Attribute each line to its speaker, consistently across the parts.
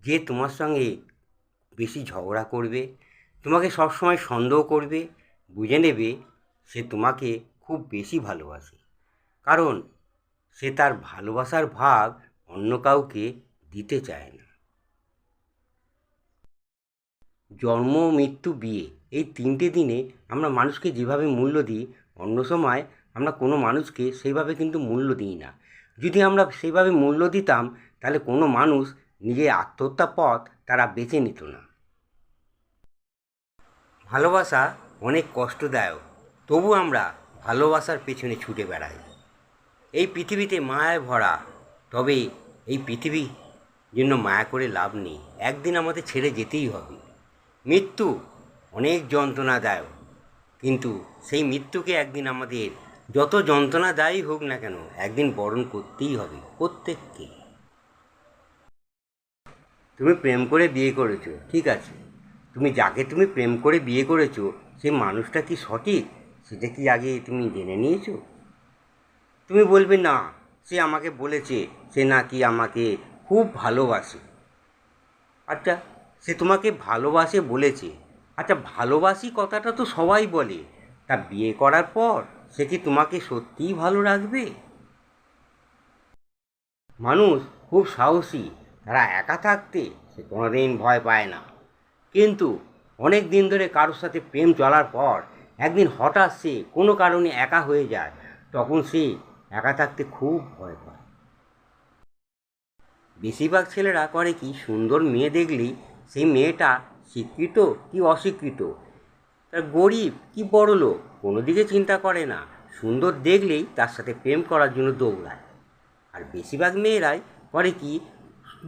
Speaker 1: যে তোমার সঙ্গে বেশি ঝগড়া করবে, তোমাকে সবসময় সন্দেহ করবে, বুঝে নেবে সে তোমাকে খুব বেশি ভালোবাসে। কারণ সে তার ভালোবাসার ভাগ অন্য কাউকে দিতে চায় না। জন্ম, মৃত্যু, বিয়ে, এই তিনটে দিনে আমরা মানুষকে যেভাবে মূল্য দিই, অন্য সময় আমরা কোনো মানুষকে সেইভাবে কিন্তু মূল্য দিই না। যদি আমরা সেইভাবে মূল্য দিতাম, তাহলে কোনো মানুষ নিজের আত্মহত্যার পথ তারা বেছে নিত না। ভালোবাসা অনেক কষ্টদায়ক, তবু আমরা ভালোবাসার পেছনে ছুটে বেড়াই। এই পৃথিবীতে মায়ায় ভরা, তবে এই পৃথিবী জন্য মায়া করে লাভ নেই, একদিন আমাদের ছেড়ে যেতেই হবে। মৃত্যু অনেক যন্ত্রণাদায়ক, কিন্তু সেই মৃত্যুকে একদিন আমাদের যত যন্ত্রণাদায়ী হোক না কেন, একদিন বরণ করতেই হবে প্রত্যেককে। তুমি প্রেম করে বিয়ে করেছো, ঠিক আছে, যাকে তুমি প্রেম করে বিয়ে করেছো সেই মানুষটা কি সঠিক, সেটা কি আগে তুমি জেনে নিয়েছো? তুমি বলবে না, সে আমাকে বলেছে সে নাকি আমাকে খুব ভালোবাসে। আচ্ছা, সে তোমাকে ভালোবাসে বলেছে, আচ্ছা ভালোবাসি কথাটা তো সবাই বলে, তা বিয়ে করার পর সে কি তোমাকে সত্যিই ভালো রাখবে? মানুষ খুব সাহসী, তারা একা থাকতে সে কোনোদিন ভয় পায় না। কিন্তু অনেক দিন ধরে কারোর সাথে প্রেম চলার পর একদিন হঠাৎ সে কোনো কারণে একা হয়ে যায়, তখন সে একা থাকতে খুব ভয় পায়। বেশিরভাগ ছেলেরা করে কি, সুন্দর মেয়ে দেখলেই সেই মেয়েটা শিক্ষিত কি অশিক্ষিত, তার গরিব কি বড়লোক, কোনো দিকে চিন্তা করে না, সুন্দর দেখলেই তার সাথে প্রেম করার জন্য দৌড়ায়। আর বেশিরভাগ মেয়েরাই করে কি,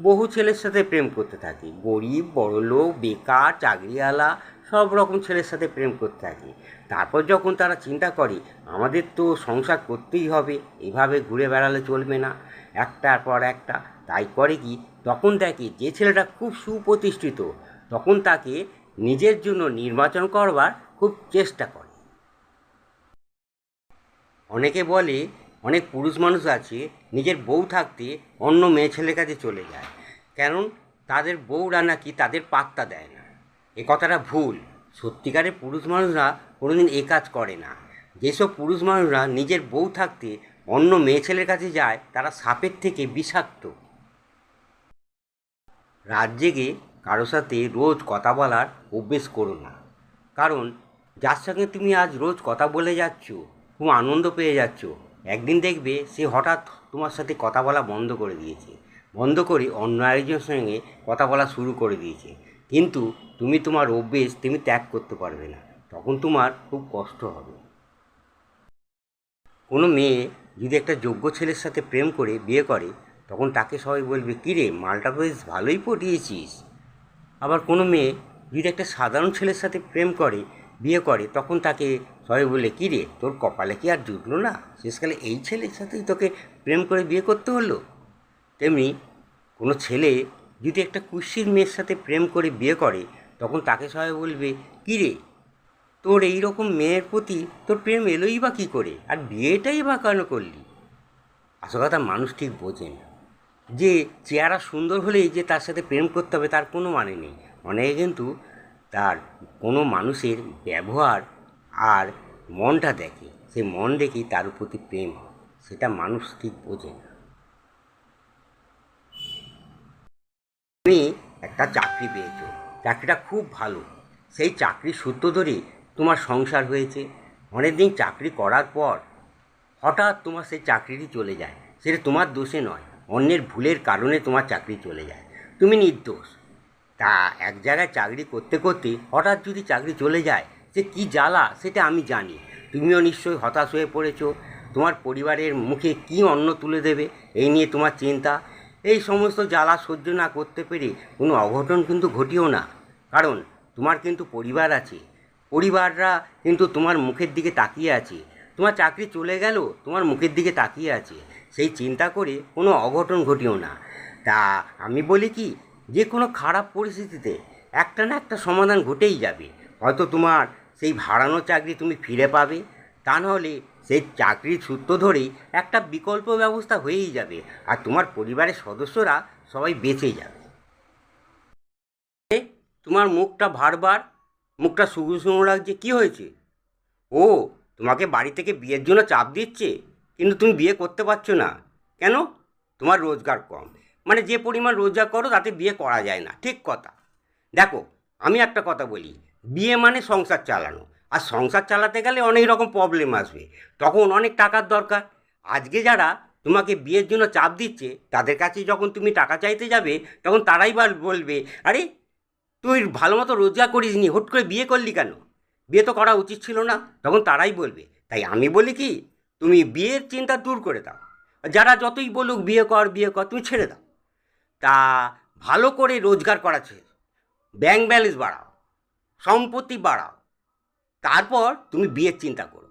Speaker 1: বহু ছেলের সাথে প্রেম করতে থাকে, গরিব বড়লোক বেকার চাকরিওয়ালা সব রকম ছেলের সাথে প্রেম করতে থাকে। তারপর যখন তারা চিন্তা করে আমাদের তো সংসার করতেই হবে, এভাবে ঘুরে বেড়ালে চলবে না, একটার পর একটা, তাই করে কি, তখন দেখে যে ছেলেটা খুব সুপ্রতিষ্ঠিত, তখন তাকে নিজের জন্য নির্বাচন করবার খুব চেষ্টা করে। অনেকে বলে, অনেক পুরুষ মানুষ আছে নিজের বউ থাকতে অন্য মেয়ে ছেলের কাছে চলে যায়, কারণ তাদের বউরা নাকি তাদের পাত্তা দেয় না। এ কথাটা ভুল। সত্যিকারের পুরুষ মানুষরা কোনোদিন এ কাজ করে না। যেসব পুরুষ মানুষরা নিজের বউ থাকতে অন্য মেয়ে ছেলের কাছে যায়, তারা সাপের থেকে বিষাক্ত। রাত জেগে কারো সাথে রোজ কথা বলার অভ্যেস করো না। কারণ যার সঙ্গে তুমি আজ রোজ কথা বলে যাচ্ছ, খুব আনন্দ পেয়ে যাচ্ছ, একদিন দেখবে সে হঠাৎ তোমার সাথে কথা বলা বন্ধ করে দিয়েছে, বন্ধ করে অন্য আরেকজনের সঙ্গে কথা বলা শুরু করে দিয়েছে। কিন্তু তুমি তোমার অভ্যেস তুমি ত্যাগ করতে পারবে না, তখন তোমার খুব কষ্ট হবে। কোনো মেয়ে যদি একটা যোগ্য ছেলের সাথে প্রেম করে বিয়ে করে, তখন তাকে সবাই বলবে, কী রে মালটা বেশ ভালোই পটিয়েছিস। আবার কোনো মেয়ে যদি একটা সাধারণ ছেলের সাথে প্রেম করে বিয়ে করে, তখন তাকে সবাই বলে, কী রে তোর কপালে কি আর জুটলো না, শেষকালে এই ছেলের সাথেই তোকে প্রেম করে বিয়ে করতে হলো। তেমনি কোনো ছেলে যদি একটা কুৎসিত মেয়ের সাথে প্রেম করে বিয়ে করে, তখন তাকে সবাই বলবে, কী রে তোর এই রকম মেয়ের প্রতি তোর প্রেম এলোই বা কী করে, আর বিয়েটাই বা কেন করলি। আসল কথা মানুষ ঠিক বোঝে না যে চেহারা সুন্দর হলেই যে তার সাথে প্রেম করতে হবে তার কোনো মানে নেই। অনেকে কিন্তু তার কোনো মানুষের ব্যবহার আর মনটা দেখে, সে মন দেখেই তার প্রতি প্রেম হয়, সেটা মানুষ ঠিক বোঝে না। তুমি একটা চাকরি পেয়েছো, চাকরিটা খুব ভালো, সেই চাকরির সূত্র ধরে তোমার সংসার হয়েছে। অনেকদিন চাকরি করার পর হঠাৎ তোমার সেই চাকরিটি চলে যায়, সেটা তোমার দোষে নয়, অন্যের ভুলের কারণে তোমার চাকরি চলে যায়, তুমি নির্দোষ। তা এক জায়গায় চাকরি করতে করতে হঠাৎ যদি চাকরি চলে যায়, সে কী জ্বালা সেটা আমি জানি। তুমিও নিশ্চয়ই হতাশ হয়ে পড়েছো, তোমার পরিবারের মুখে কী অন্ন তুলে দেবে এই নিয়ে তোমার চিন্তা। এই সমস্ত জ্বালা সহ্য না করতে পেরে কোনো অঘটন কিন্তু ঘটিও না, কারণ তোমার কিন্তু পরিবার আছে, পরিবাররা কিন্তু তোমার মুখের দিকে তাকিয়ে আছে। তোমার চাকরি চলে গেল, তোমার মুখের দিকে তাকিয়ে আছে, সেই চিন্তা করে কোনো অঘটন ঘটিও না। তা আমি বলি কি, যে কোনো খারাপ পরিস্থিতিতে একটা না একটা সমাধান ঘটেই যাবে। হয়তো তোমার সেই হারানো চাকরি তুমি ফিরে পাবে, তা নাহলে সেই চাকরির সূত্র ধরেই একটা বিকল্প ব্যবস্থা হয়েই যাবে, আর তোমার পরিবারের সদস্যরা সবাই বেঁচে যাবে। তোমার মুখটা ভারবার, মুখটা শুকনো শুকনো লাগছে, কী হয়েছে? ও, তোমাকে বাড়ি থেকে বিয়ের জন্য চাপ দিচ্ছে, কিন্তু তুমি বিয়ে করতে পারছো না কেন? তোমার রোজগার কম। মানে যে পরিমাণ রোজগার করো তাতে বিয়ে করা যায় না, ঠিক কথা। দেখো, আমি একটা কথা বলি, বিয়ে মানে সংসার চালানো, আর সংসার চালাতে গেলে অনেক রকম প্রবলেম আসবে, তখন অনেক টাকার দরকার। আজকে যারা তোমাকে বিয়ের জন্য চাপ দিচ্ছে তাদের কাছে যখন তুমি টাকা চাইতে যাবে, তখন তারাই বলবে, আরে তুই ভালো মতো রোজগার করিস নি, হুট করে বিয়ে করলি কেন? বিয়ে তো করা উচিত ছিল না, তখন তারাই বলবে। তাই আমি বলি কি, তুমি বিয়ের চিন্তা দূর করে দাও। যারা যতই বলুক বিয়ে কর বিয়ে কর, তুমি ছেড়ে দাও। তা ভালো করে রোজগার করাছে, ব্যাংক ব্যালেন্স বাড়াও, সম্পত্তি বাড়াও, তারপর তুমি বিয়ের চিন্তা করো।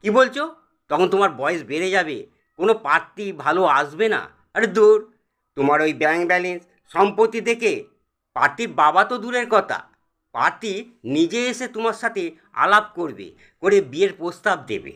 Speaker 1: কি বলছো? তখন তোমার বয়স বেড়ে যাবে, কোনো পাত্রী ভালো আসবে না। আরে দূর, তোমার ওই ব্যাংক ব্যালেন্স সম্পত্তি দেখে পাত্রীর বাবা তো দূরের কথা, পাত্রী নিজে এসে তোমার সাথে আলাপ করবে, করে বিয়ের প্রস্তাব দেবে।